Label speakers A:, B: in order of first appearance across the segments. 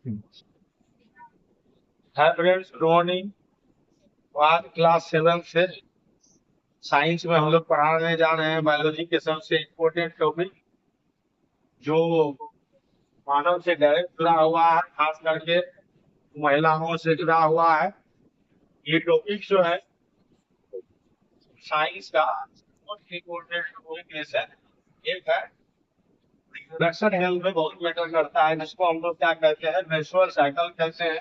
A: Hi friends, good morning. आज class 7 से science में हम लोग पढ़ाने जा रहे हैं बायोलॉजी के सबसे इम्पोर्टेंट टॉपिक जो मानव से डायरेक्ट जुड़ा हुआ है, खास करके महिलाओं से जुड़ा हुआ है। ये टॉपिक जो है साइंस का बहुत इम्पोर्टेंट टॉपिक में से एक है। रिप्रोडक्शन हेल्थ में बहुत मैटर करता है, जिसको हम लोग क्या कहते हैं, मेंस्ट्रुअल साइकिल कहते हैं।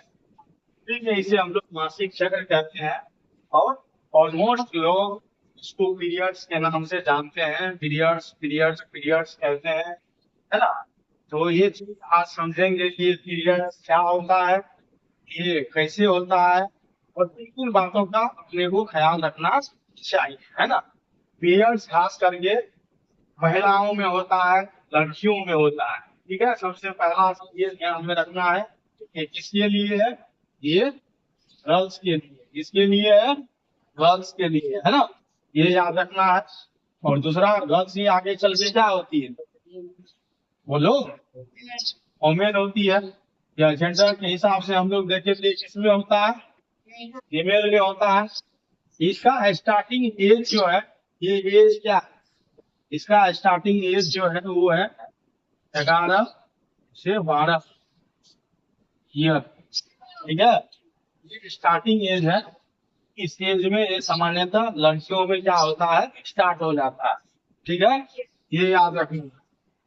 A: ठीक है, इसे हम लोग मासिक चक्र कहते हैं। और ऑलमोस्ट लोग इसको पीरियड्स के नाम से जानते हैं, पीरियड्स पीरियड्स पीरियड्स कहते हैं, है ना। तो ये चीज आज समझेंगे कि ये पीरियड क्या होता है, ये कैसे होता है, और किन किन बातों का अपने को ख्याल रखना चाहिए, है ना। पीरियड्स खास करके महिलाओं में होता है, लड़कियों में होता है। ठीक है, सबसे पहला चीज ये ध्यान में रखना है कि किसके लिए है, ये गर्ल्स के लिए। इसके लिए है, गर्ल्स के लिए, है ना। ये याद रखना है। और दूसरा, गर्ल्स ही आगे चल के क्या होती है, बोलो, वोमेन होती है। या जेंडर के हिसाब से हम लोग देखें तो किसमें होता है, फीमेल में होता है। इसका स्टार्टिंग एज जो है, ये एज क्या है, इसका स्टार्टिंग एज जो है वो है 11 से 12 ईयर। ठीक है, ये स्टार्टिंग एज है। इस एज में ये सामान्यतः लड़कियों में क्या होता है, स्टार्ट हो जाता है। ठीक है, ये याद रखना।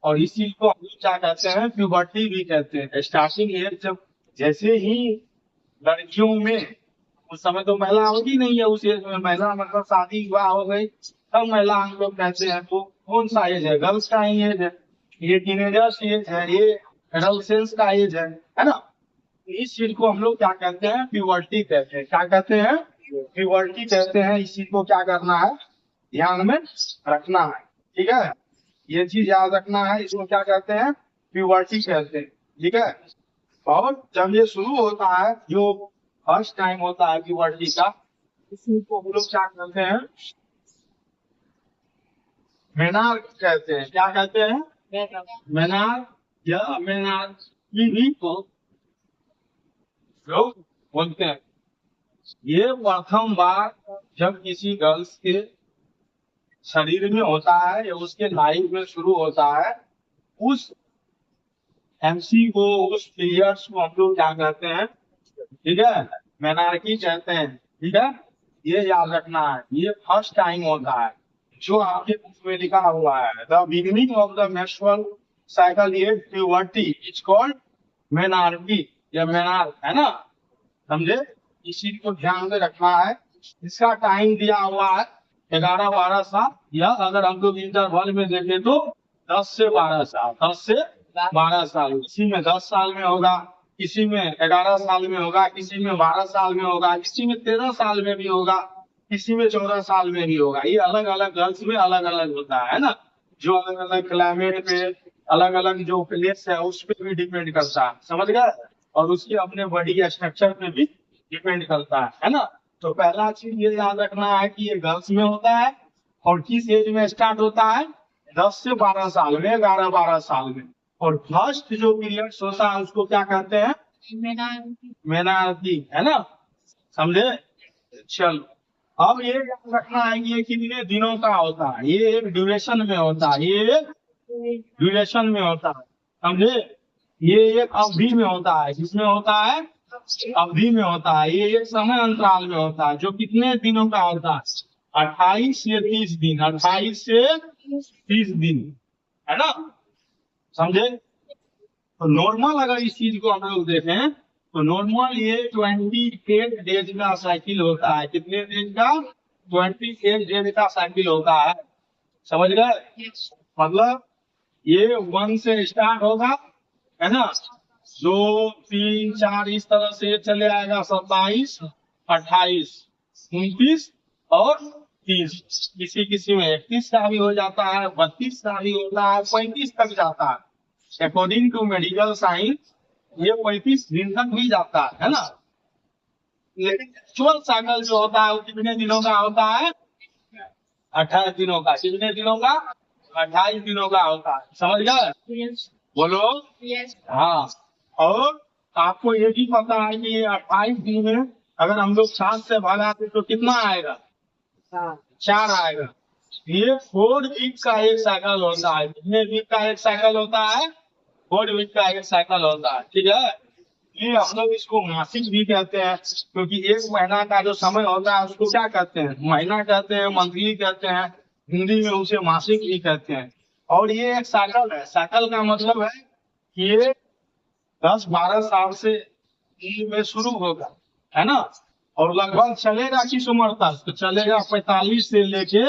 A: और इस चीज को हम लोग क्या कहते हैं, प्यूबर्टी भी कहते हैं। स्टार्टिंग एज जब जैसे ही लड़कियों में, उस समय तो महिला होती नहीं है उस एज में, महिला मतलब शादी विवाह हो गई तब महिला हम लोग कहते हैं। तो कौन सा एज है, गर्ल्स का ही एज है। ये टीनेजर्स एज है, ये एडोलसेंस का एज है ना। इस चीज को हम लोग क्या कहते हैं, प्यूबर्टी कहते हैं। क्या कहते हैं, प्यूबर्टी कहते हैं। इस चीज को क्या करना है, ध्यान में रखना है। ठीक है, ये चीज याद रखना है, इसको क्या कहते हैं, प्यूबर्टी कहते हैं। ठीक है, और जब ये शुरू होता है, जो फर्स्ट टाइम होता है प्यूबर्टी का, इस चीज को हम लोग क्या कहते हैं, मेनार कहते हैं। क्या कहते हैं, मेनार या मेनार की भी को लोग बोलते हैं। ये प्रथम बार जब किसी गर्ल्स के शरीर में होता है या उसके लाइफ में शुरू होता है, उस एमसी को, उस पीरियड्स को हम लोग क्या कहते हैं, ठीक है, मेनार्की कहते हैं। ठीक है, ये याद रखना है, ये फर्स्ट टाइम होता है जो आपके बुक में लिखा हुआ है, the beginning of the menstrual cycle is puberty is called menarche या मेनार, है ना। समझे, इस चीज को ध्यान में रखना है। इसका टाइम दिया हुआ है 11-12 साल, या अगर हम लोग इंटरवल में देखें तो 10 से 12 साल, 10 से 12 साल। किसी में 10 साल में होगा, किसी में 11 साल में होगा, किसी में 12 साल में होगा, किसी में 13 साल में भी होगा, किसी में 14 साल में भी होगा। ये अलग अलग गर्ल्स में अलग अलग होता है ना। जो अलग अलग क्लाइमेट पे, अलग अलग जो प्लेस है उस पर भी डिपेंड करता है, समझ गए। और उसके अपने बॉडी स्ट्रक्चर पे भी डिपेंड करता है ना। तो पहला चीज ये याद रखना है कि ये गर्ल्स में होता है और किस एज में स्टार्ट होता है, 10 से 12 साल में, 11-12 साल में। और फर्स्ट जो पीरियड होता है उसको क्या कहते हैं, मेनार्की, है ना। समझे, चलो। अब ये याद रखना है कि ये कितने दिनों का होता है, ये एक ड्यूरेशन में होता है, ये एक ड्यूरेशन में होता है। समझे, ये एक अवधि में होता है, किसमें होता है, अवधि में होता है। ये एक समय अंतराल में होता है जो कितने दिनों का होता है, 28 से 30 दिन, 28 से 30 दिन, है ना। समझे, तो नॉर्मल अगर इस चीज को हम लोग देखें तो नॉर्मल ये 28 डेज का साइकिल होता है। कितने डेज का, 28 डेज का साइकिल होता है। समझ गए, मतलब ये 1 से स्टार्ट होगा, है ना, 2, 3, 4 इस तरह से चले आएगा, 27, 28, 29 और 30। किसी किसी में 31 का भी हो जाता है, 32 का भी होता है, 35 तक जाता है। अकॉर्डिंग टू मेडिकल साइंस ये 35 दिन तक भी जाता है ना। लेकिन एक्चुअल साइकिल जो होता है वो कितने दिनों का होता है, 28 दिनों का। कितने दिनों का, 28 दिनों का होता है। समझ गए, बोलो, हाँ। और आपको ये भी पता है कि ये 28 दिन में अगर हम लोग 7 से भगाते तो कितना आएगा? 4 आएगा। ये 4 वीक का एक साइकिल होता है। कितने वीक का एक साइकिल होता है? 4 वीक का एक साइकिल होता है, ठीक है। ये हम लोग इसको मासिक भी कहते हैं, क्योंकि एक महीना का जो समय होता है उसको क्या कहते हैं? महीना कहते हैं, मंथली कहते हैं, हिंदी में उसे मासिक भी कहते हैं। और ये एक साइकिल है। साइकिल का मतलब है कि ये 10-12 साल से उम्र में शुरू होगा, है ना। और लगभग चलेगा किस उम्र तक? तो चलेगा 45 से लेके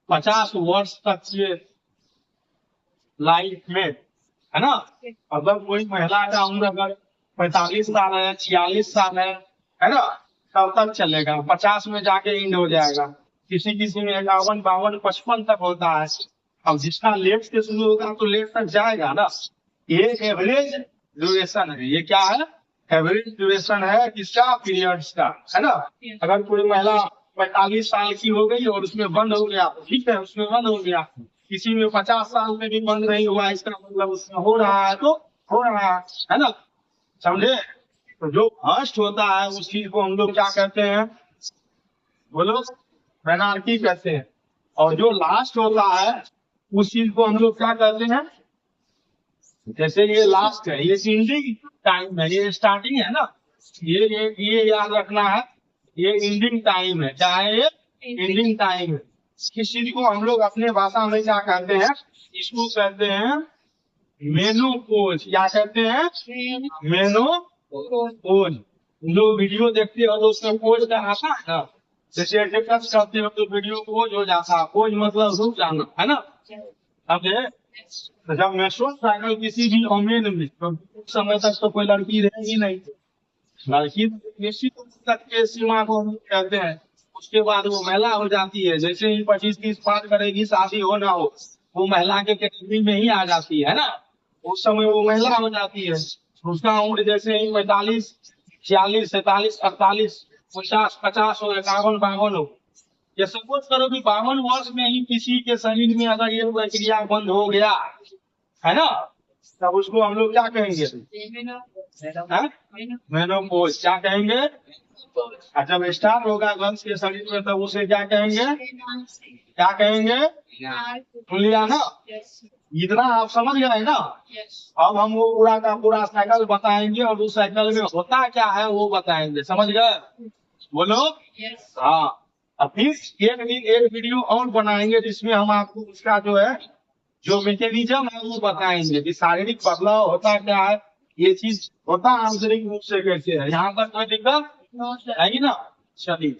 A: 50 वर्ष तक ये लाइफ में, है ना। मतलब कोई महिला का उम्र अगर 45 साल है, 46 साल है ना, तब तक चलेगा। 50 में जाके एंड हो जाएगा। किसी किसी में 51, 52, 55 तक होता है। अब जिसका लेट से शुरू होगा तो लेट तक जाएगा ना। ये एवरेज ड्यूरेशन है। ये क्या है? एवरेज ड्यूरेशन है किसका? पीरियड्स का, है ना। अगर कोई महिला 45 साल की हो गई और उसमें बंद हो गया तो ठीक है, उसमें बंद हो गया। किसी में 50 साल में भी बंद नहीं हुआ, इसका मतलब उसमें हो रहा है तो हो रहा है ना। समझे? तो जो फर्स्ट होता है उस चीज को हम लोग क्या कहते हैं? बोलो। पेनाल्टी कहते हैं। और जो लास्ट होता है उस चीज को हम लोग क्या कहते हैं? जैसे ये लास्ट है, ये एंडिंग टाइम है, ये स्टार्टिंग है ना। ये याद रखना है, ये एंडिंग टाइम है। क्या है ये? एंडिंग टाइम है। इस चीज को हम लोग अपने भाषा में क्या कहते हैं? इसको कहते हैं मेनोपोज। क्या कहते हैं? मेनोपोज। जो वीडियो देखते हो तो उसमें पोज का आता है ना। जैसे टच करते हो तो वीडियो पोज हो जाता है। पोज मतलब रुक जाना, है ना। समझे? तो जब मेंस्ट्रुअल साइकिल किसी भी वोमेन में, तो उस समय तक तो कोई लड़की रहेगी नहीं। लड़की निश्चित उम्र तक के सीमा को हम कहते हैं। उसके बाद वो महिला हो जाती है। जैसे ही 25-30 पार करेगी, शादी हो ना हो, वो महिला के कैटेगरी में ही आ जाती है ना। उस समय वो महिला हो जाती है। उसका उम्र जैसे ही 45, 46, 47, 48, 50, 50 हो, 51, 52 हो। ये सपोज करो कि 52 वर्ष में ही किसी के शरीर में अगर ये प्रक्रिया बंद हो गया, है ना, तब उसको हम लोग क्या कहेंगे? मेनोपॉज। क्या कहेंगे? और जब स्टार्ट होगा गर्ल्स के शरीर में तब उसे क्या कहेंगे? क्या कहेंगे? सुन लिया ना? इतना आप समझ गए ना? अब हम वो पूरा का पूरा साइकिल बताएंगे और उस साइकिल में होता क्या है वो बताएंगे। समझ गए? बोलो। हाँ। अब फिर एक दिन एक वीडियो और बनाएंगे जिसमें हम आपको उसका जो है, जो मैकेनिज्म है वो बताएंगे कि शारीरिक बदलाव होता क्या है, ये चीज होता है आंतरिक रूप से कैसे है। यहाँ तक कोई दिक्कत आएगी ना? चलिए।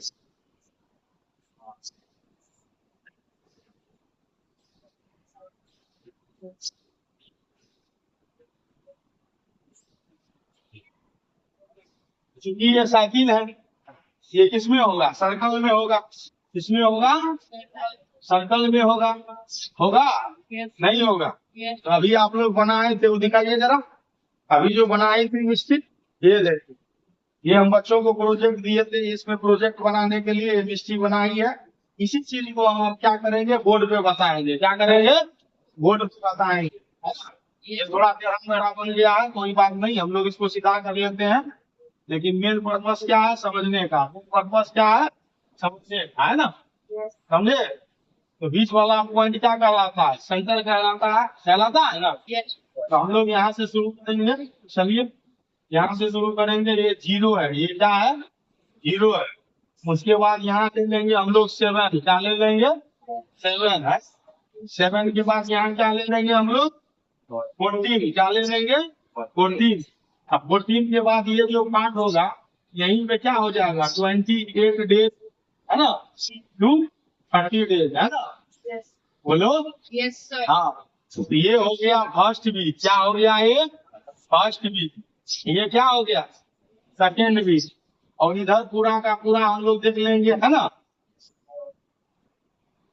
A: चूंकि ये साइकिल है, ये किसमें होगा? सर्कल में होगा। किसमें होगा? सर्कल में होगा। होगा? नहीं होगा। तो अभी आप लोग बनाए थे वो दिखाइए जरा। अभी जो बनाई थी मिस्त्री, ये देखिए। ये हम बच्चों को प्रोजेक्ट दिए थे, इसमें प्रोजेक्ट बनाने के लिए मिस्त्री बनाई है। इसी चीज को हम अब क्या करेंगे? बोर्ड पे बताएंगे। क्या करेंगे? बोर्ड पे बताएंगे, है ना? ये थोड़ा टेढ़ा मेढ़ा बन गया है, कोई बात नहीं, हम लोग इसको सीधा कर लेते हैं। लेकिन मेन पर्पस क्या है? समझने का। पर्पस क्या है? समझने का, है ना। समझे? तो बीच वाला पॉइंट क्या कहलाता है? सेंटर कहलाता है ना। तो हम लोग यहाँ से शुरू करेंगे। चलिए, यहाँ से शुरू करेंगे। ये 0 है, ये क्या है? 0 है। उसके बाद यहाँ ले लेंगे हम लोग 7। क्या ले लेंगे? 7 है। 7 के बाद यहाँ क्या ले लेंगे हम लोग? 14। क्या ले लेंगे? 14। अब 14 के बाद ये जो पार्ट होगा यहीं पे क्या हो जाएगा? 28 डेज, है ना, टू 30 डेज, है ना। बोलो। हाँ। तो ये हो गया फर्स्ट वीक। क्या हो गया? ये फर्स्ट वीक। ये क्या हो गया? Second week. और इधर पूरा का पूरा हम लोग देख लेंगे, है ना,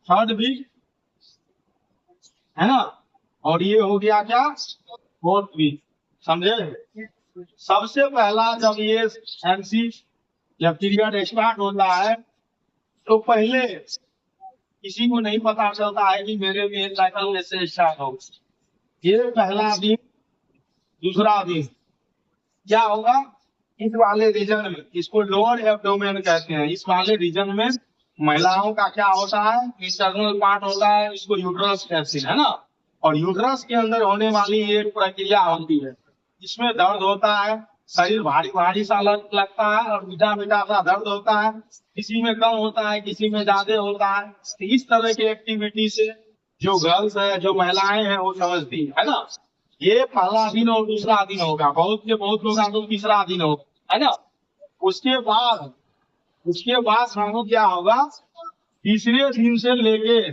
A: थर्ड वीक, है ना। और ये हो गया क्या? Fourth week. समझे? सबसे पहला जब ये एमसी जब पीरियड स्टार्ट होता है तो पहले किसी को नहीं पता चलता है कि मेरे में साइकिल कैसे स्टार्ट हो। ये पहला दिन, दूसरा दिन, क्या होगा, इस वाले रीजन में, इसको लोअर एब्डोमेन कहते हैं, इस वाले रीजन में महिलाओं का क्या होता है, इंटरनल पार्ट होता है, इसको यूट्रस कहते हैं, है ना। और यूट्रस के अंदर होने वाली एक प्रक्रिया होती है, इसमें दर्द होता है, शरीर भारी भारी सा लगता है और मीठा मीठा सा दर्द होता है, किसी में कम होता है, किसी में ज्यादा होता है। तो इस तरह की एक्टिविटी से जो गर्ल्स है, जो महिलाएं हैं, वो समझती है ना। ये पहला दिन और दूसरा दिन होगा, बहुत लोग आगे तीसरा दिन होगा, है ना। उसके बाद मानो क्या होगा, तीसरे दिन से लेके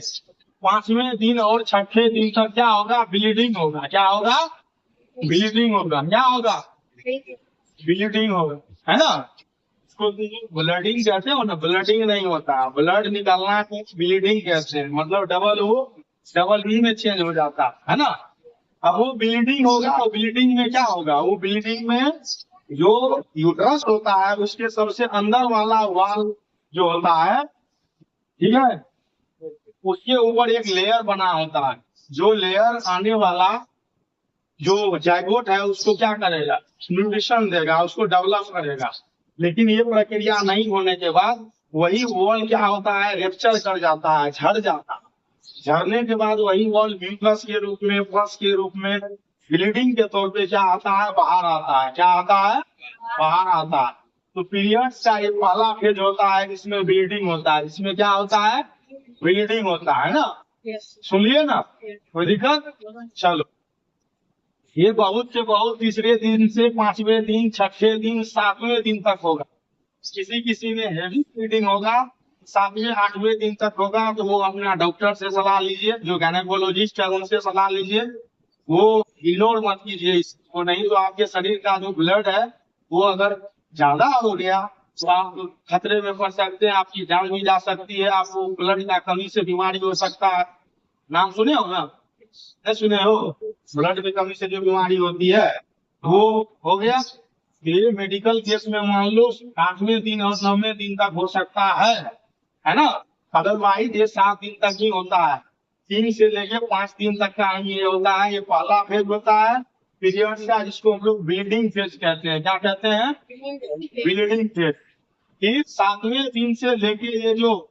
A: पांचवें दिन और छठे दिन तक क्या होगा, ब्लीडिंग होगा। क्या होगा, ब्लीडिंग होगा। क्या होगा, ब्लीडिंग होगा, है ना। इसको ब्लडिंग कहते हो ना, ब्लडिंग नहीं होता, ब्लड निकलना को ब्लीडिंग कहते हैं, मतलब डबल ही में चेंज हो जाता है ना। अब वो ब्लीडिंग होगा, वो ब्लीडिंग में क्या होगा, वो ब्लीडिंग में जो यूट्रस होता है उसके सबसे अंदर वाला वाल जो होता है, ठीक है, उसके ऊपर एक लेयर बना होता है, जो लेयर आने वाला जो जायगोट है उसको क्या करेगा, न्यूट्रिशन देगा, उसको डेवलप करेगा। लेकिन ये प्रक्रिया नहीं होने के बाद वही वॉल क्या होता है, रेप्चर कर जाता है, झड़ जाता है। झड़ने के बाद वही वॉल म्यूकस के रूप में, पस के रूप में, ब्लीडिंग के तौर पे क्या आता है, बाहर आता है। क्या आता है, बाहर आता है। तो पीरियड्स का एक पहला फेज होता है जिसमें ब्लीडिंग होता है, जिसमें क्या होता है, ब्लीडिंग होता है ना। सुनिए ना, कोई दिक्कत, चलो। ये बहुत से बहुत तीसरे दिन से पांचवें दिन, छठे दिन, सातवें दिन तक होगा। किसी किसी में हेवी ब्लीडिंग होगा, सातवें आठवें दिन तक होगा, तो वो अपना डॉक्टर से सलाह लीजिए, जो गायनेकोलॉजिस्ट है उनसे सलाह लीजिए। वो इग्नोर मत कीजिए इसको, नहीं तो आपके शरीर का जो ब्लड है वो अगर ज्यादा हो गया तो आप खतरे में पड़ सकते हैं, आपकी जान भी जा सकती है, आपको ब्लड का कमी से बीमारी हो सकता है। नाम सुने हो ना, नहीं सुने हो, ब्लड की कमी से जो बीमारी होती है वो हो गया। ये मेडिकल केस में मान लो 8वें दिन और 9वें दिन तक हो सकता है ना। अदरवाइज ये 7 दिन तक ही होता है, 3 से लेके 5 दिन तक का ये होता है। ये पहला फेज होता है पीरियड्स का, जिसको हम लोग ब्लीडिंग फेज कहते हैं। क्या कहते हैं, ब्लीडिंग फेज। फिर 7वें दिन से लेके ये जो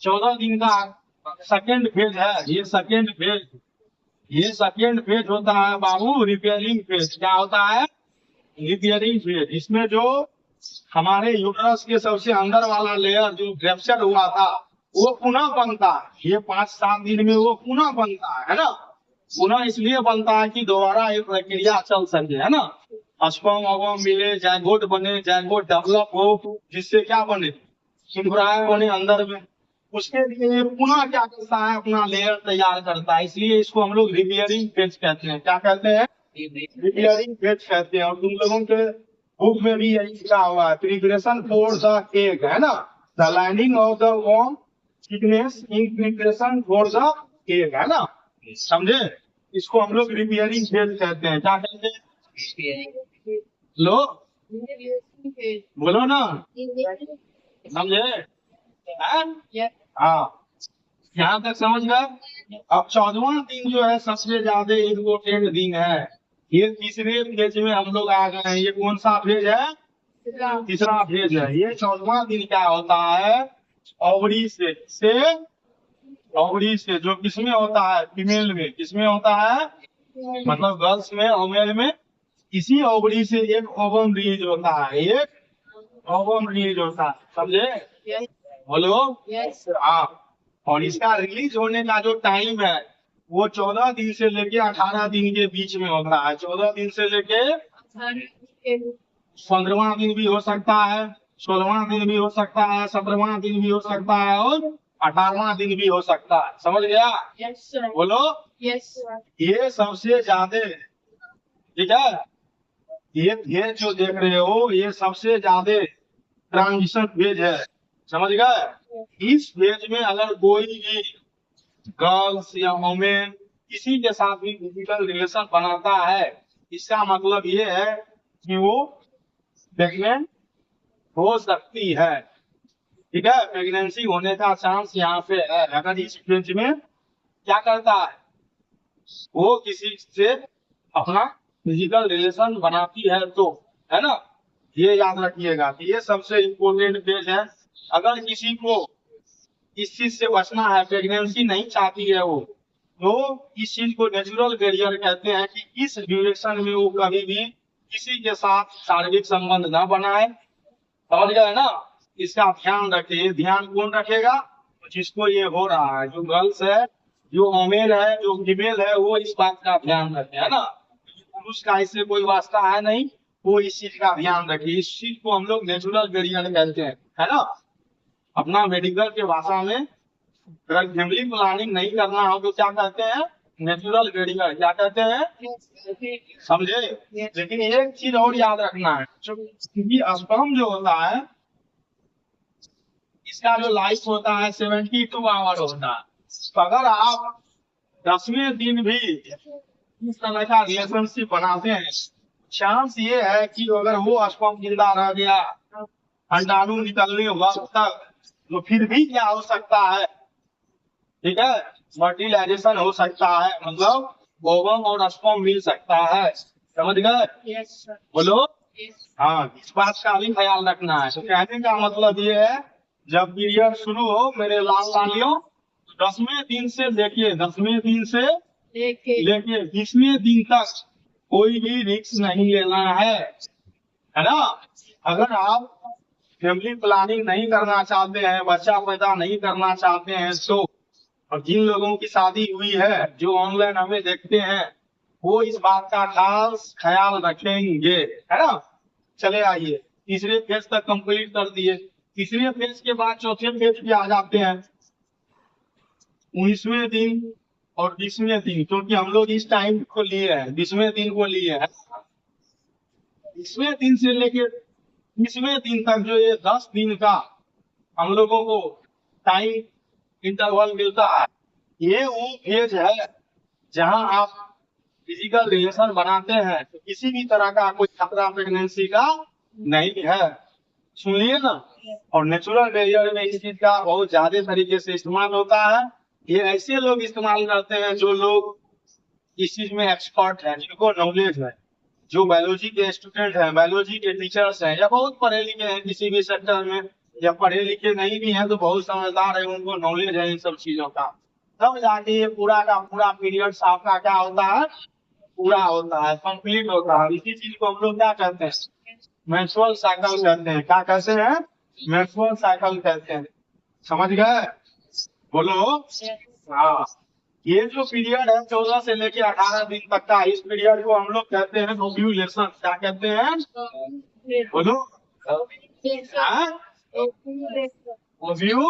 A: 14 दिन का सेकेंड फेज है, ये सेकेंड फेज होता है बाबू, रिपेयरिंग फेज। क्या होता है, रिपेयरिंग फेज। इसमें जो हमारे यूट्रस के सबसे अंदर वाला लेयर जो रेप्चर हुआ था वो पुनः बनता है। ये 5-7 दिन में वो पुनः बनता है ना। पुनः इसलिए बनता है कि दोबारा ये प्रक्रिया चल सके, है ना। स्पर्म वगम मिले, जायगोट बने, जायगोट डेवलप हो, जिससे क्या बने, एम्ब्रायो बने अंदर में। उसके लिए ये पुनः क्या करता है, अपना लेयर तैयार करता है। इसलिए इसको हम लोग रिपेयरिंग फेज कहते हैं। क्या कहते हैं, रिपेयरिंग फेज कहते हैं। और तुम लोगों के बुक में भी यही लिखा हुआ है, प्रिपरेशन फॉर द एग, है ना, द लाइनिंग ऑफ द वॉर्म thickness in preparation for the egg, है ना, समझे। इसको हम लोग रिपेयरिंग फेज कहते हैं। क्या कहते हैं, लो बोलो ना, समझे, हाँ, यहाँ तक समझ गए। अब 14वां दिन जो है सबसे ज्यादा इम्पोर्टेंट दिन है। ये तीसरे फेज में हम लोग आ गए हैं। ये कौन सा फेज है, तीसरा फेज है। ये 14वां दिन क्या होता है, ओवरी से जो किसमें होता है, फीमेल में, किसमें होता है, मतलब गर्ल्स में, ओमेल में। इसी ओवरी से एक ओवम रिलीज होता है, एक ओवम रिलीज होता है, समझे, बोलो, हाँ। और इसका रिलीज होने का जो टाइम है वो 14 दिन से लेके 18 दिन के बीच में होता है। 14 दिन से लेके 15वां दिन भी हो सकता है, 16वां दिन भी हो सकता है, 17वां दिन भी हो सकता है, और 18वां दिन भी हो सकता है। समझ गया, बोलो, ये सबसे ज्यादा, ठीक है, ये जो देख रहे हो ये सबसे ज्यादा ट्रांजिशन फेज है, समझ गए। इस फेज में अगर कोई भी गर्ल्स या वोमेन किसी के साथ भी फिजिकल रिलेशन बनाता है, इसका मतलब ये है कि वो प्रेग्नेंट हो सकती है, ठीक है। प्रेगनेंसी होने का चांस यहाँ पे है अगर इस फेज में क्या करता है, वो किसी से अपना फिजिकल रिलेशन बनाती है तो, है ना। ये याद रखिएगा कि ये सबसे इम्पोर्टेंट पेज है। अगर किसी को इस चीज से बचना है, प्रेगनेंसी नहीं चाहती है वो, तो इस चीज को नेचुरल बैरियर कहते हैं कि इस ड्यूरेशन में वो कभी भी किसी के साथ शारीरिक संबंध न बनाए। समझ गए ना। इसका ध्यान रखिए। ध्यान कौन रखेगा? जिसको ये हो रहा है, जो गर्ल्स है, जो मेल है, जो फीमेल है, वो इस बात का ध्यान रखे, है ना। पुरुष का इससे कोई वास्ता है नहीं, वो इस चीज का ध्यान रखिए। इस चीज को हम लोग नेचुरल वेरिएंट कहते हैं, है ना। अपना मेडिकल के भाषा में अगर फैमिली प्लानिंग नहीं करना हो तो क्या कहते हैं? Natural variant. क्या कहते हैं? समझे। लेकिन एक चीज और याद रखना है, क्योंकि स्पर्म जो होता है, इसका जो लाइफ होता है 72 आवर होता है। तो अगर आप 10वें दिन भी इस तरह का रिलेशनशिप बनाते हैं, चांस ये है कि अगर वो स्पर्म जिंदा रह गया अंडाणु निकलने वक्त तक, तो फिर भी क्या हो सकता है? ठीक है, फर्टिलाइजेशन हो सकता है, मतलब ओवम और स्पर्म मिल सकता है। समझ गए? बोलो। हाँ, इस बात का भी ख्याल रखना है। तो कहने का मतलब ये है, जब पीरियड शुरू हो मेरे लाल लालियों, 10वें दिन से लेके 20वें दिन तक कोई भी रिस्क नहीं लेना है ना। अगर आप फैमिली प्लानिंग नहीं करना चाहते हैं, बच्चा पैदा नहीं करना चाहते हैं, तो और जिन लोगों की शादी हुई है, जो ऑनलाइन हमें देखते हैं, वो इस बात का खास ख्याल रखेंगे, है ना। चले आइए, तीसरे फेज तक कंप्लीट कर दिए। तीसरे फेज के बाद चौथे फेज पे आ जाते हैं, 19वें दिन और 20वें दिन, क्योंकि हम लोग इस टाइम को लिए हैं, 20वें दिन को लिए हैं। 20वें दिन से लेके 20वें दिन तक जो ये 10 दिन का हम लोगों को टाइम इंटरवल मिलता है, ये वो फेज है जहां आप फिजिकल रिलेशन बनाते हैं, तो किसी भी तरह का कोई खतरा प्रेगनेंसी का नहीं है। सुनिए ना। और नेचुरल बैरियर में इस चीज का बहुत ज्यादा तरीके से इस्तेमाल होता है। ये ऐसे लोग इस्तेमाल करते हैं जो लोग इस चीज में एक्सपर्ट हैं, जिनको नॉलेज है, जो बायोलॉजी के स्टूडेंट हैं, बायोलॉजी के टीचर्स हैं, या बहुत पढ़े लिखे हैं किसी भी सेक्टर में, या पढ़े लिखे नहीं भी हैं तो बहुत समझदार है, उनको नॉलेज है इन सब चीजों का, तब जाके ये पूरा का पूरा पीरियड आपका क्या होता है? पूरा होता है, कंप्लीट होता है। इसी चीज को हम लोग क्या कहते हैं? मेंस्ट्रुअल साइकिल कहते हैं। क्या कहते हैं? मेंस्ट्रुअल साइकिल कहते हैं। समझ गए? बोलो। हाँ, ये जो पीरियड है 14 से लेके 18 दिन तक का, इस पीरियड को हम लोग कहते हैं ओव्यूलेशन। क्या कहते हैं? बोलो। हाँ? ओव्यू